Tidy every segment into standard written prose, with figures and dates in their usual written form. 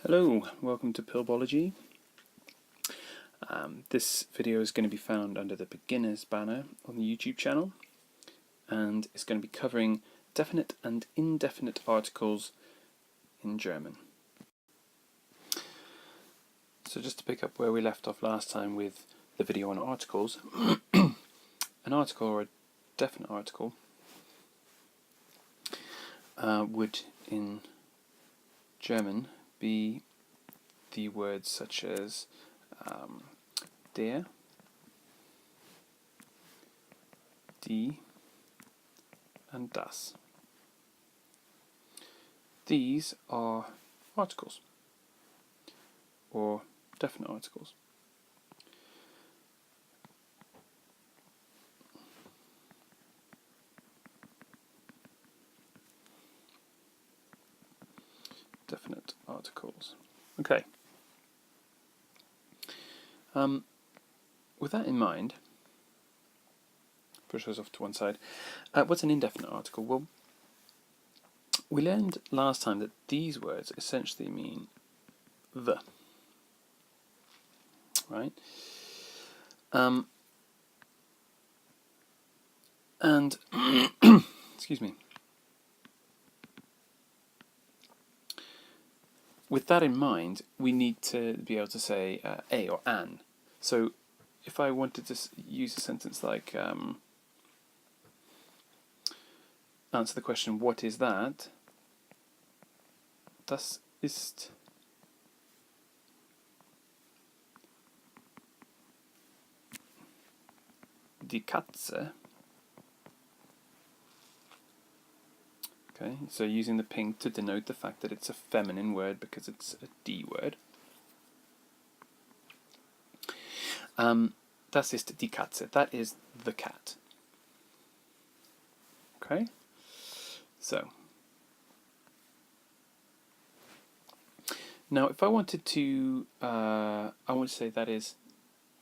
Hello, welcome to Pilbology. This video is going to be found under the beginners banner on the YouTube channel, and it's going to be covering definite and indefinite articles in German. So just to pick up where we left off last time with the video on articles, an article or a definite article would in German be the words such as der, die, and das. These are articles, or definite articles. Definite articles. Okay. With that in mind, push those off to one side. What's an indefinite article? Well, we learned last time that these words essentially mean the, right? And excuse me. With that in mind, we need to be able to say a or an. So if I wanted to use a sentence like answer the question, what is that? Das ist die Katze. Okay, so using the pink to denote the fact that it's a feminine word because it's a D word. Das ist die Katze. That is the cat. Okay, so now if I wanted to, I want to say that is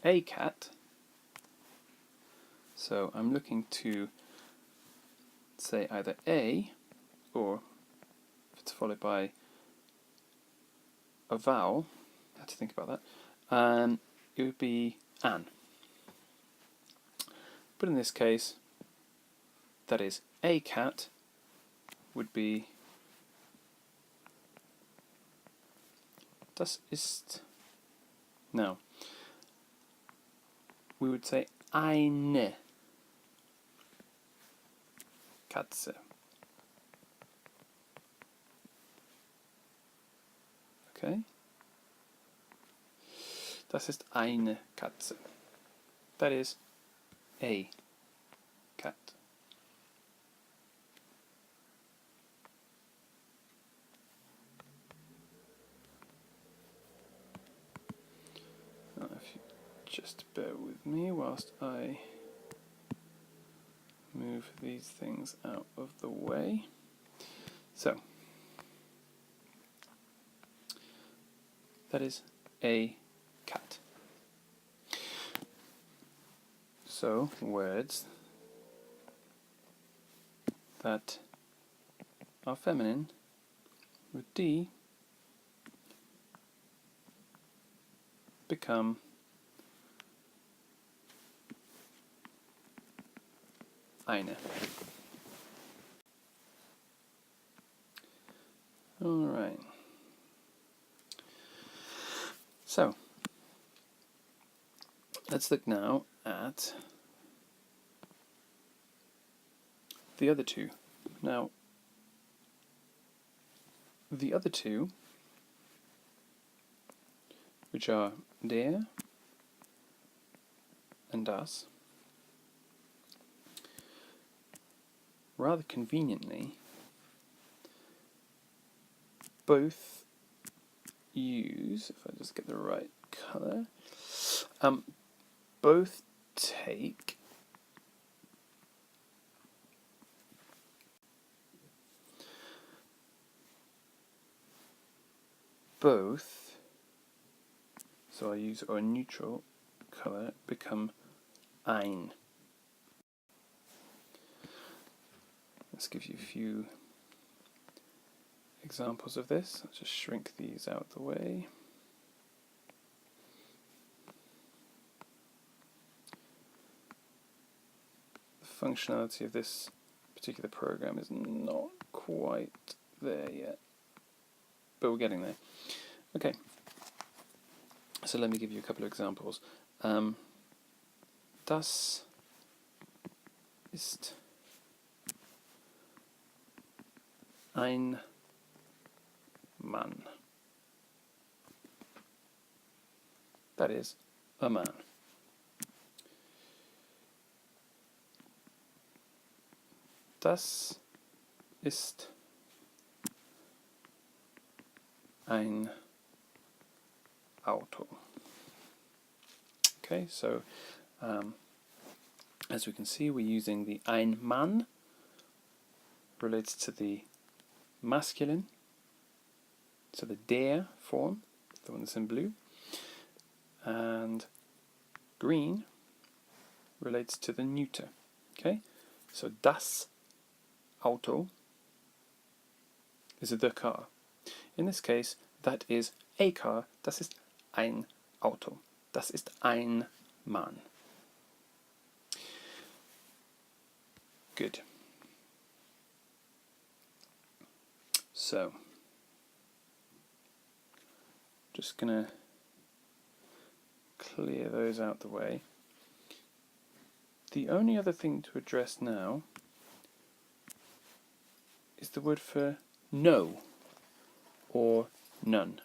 a cat. So I'm looking to say either a, or if it's followed by a vowel, I had to think about that, it would be an. But in this case, that is a cat would be das ist. Now, we would say eine Katze. Okay? Das ist eine Katze. That is a cat. Now, if you just bear with me whilst I move these things out of the way. So, that is a cat. So, words that are feminine with D become eine. Alright. So, let's look now at the other two. Now, the other two, which are der and das, rather conveniently, both use, if I just get the right colour, both take so I use a neutral colour, become ein. Let's give you a examples of this. Let's just shrink these out of the way. The functionality of this particular program is not quite there yet, but we're getting there. Okay, so let me give you a couple of examples. Das ist ein Mann. That is a man. Das ist ein Auto. Okay, so as we can see, we're using the ein Mann, relates to the masculine, so the der form, the one that's in blue, and green relates to the neuter. Okay, so das Auto is the car. In this case, that is a car. Das ist ein Auto. Das ist ein Mann. Good. So, just gonna clear those out the way. The only other thing to address now is the word for no or none.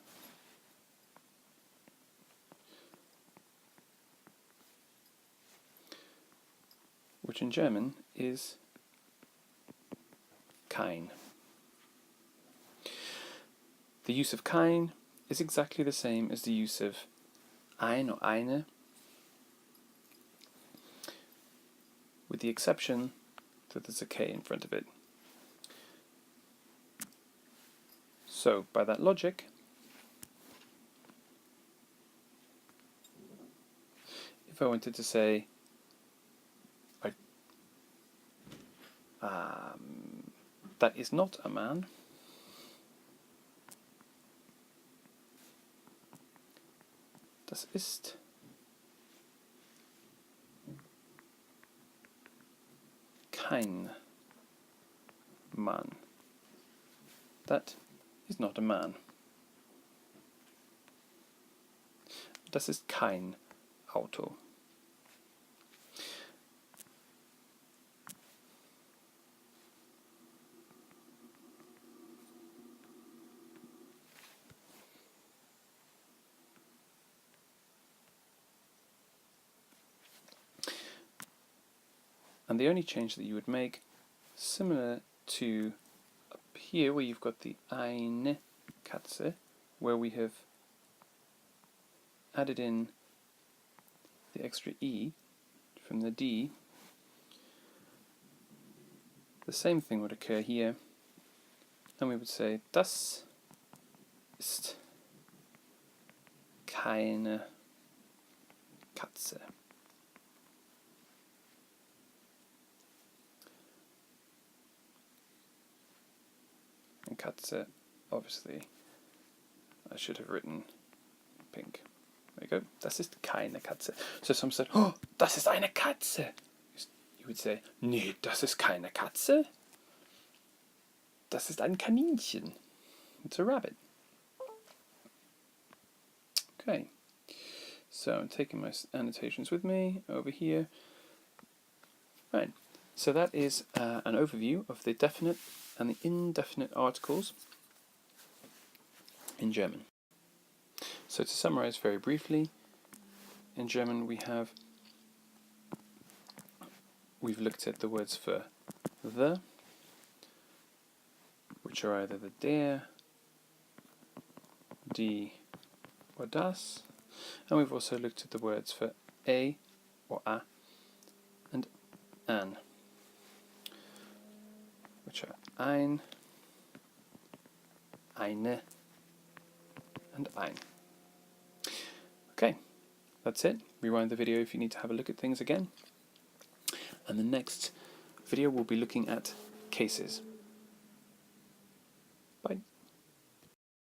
Which in German is kein. The use of kein is exactly the same as the use of ein or eine, with the exception that there's a K in front of it. So, by that logic, if I wanted to say that is not a man, das ist kein Mann. That is not a man. Das ist kein Auto. And the only change that you would make, similar to up here where you've got the eine Katze, where we have added in the extra E from the D, the same thing would occur here, and we would say, das ist keine Katze. And Katze, obviously, I should have written pink. There you go. Das ist keine Katze. So someone said, oh, das ist eine Katze. You would say, nee, das ist keine Katze. Das ist ein Kaninchen. It's a rabbit. Okay. So I'm taking my annotations with me over here. Right. So that is an overview of the definite and the indefinite articles in German. So to summarize very briefly, in German we've looked at the words for the, which are either the der, die, or das, and we've also looked at the words for a or a and an, which are ein, eine, and ein. Okay, that's it. Rewind the video if you need to have a look at things again. And the next video we'll be looking at cases.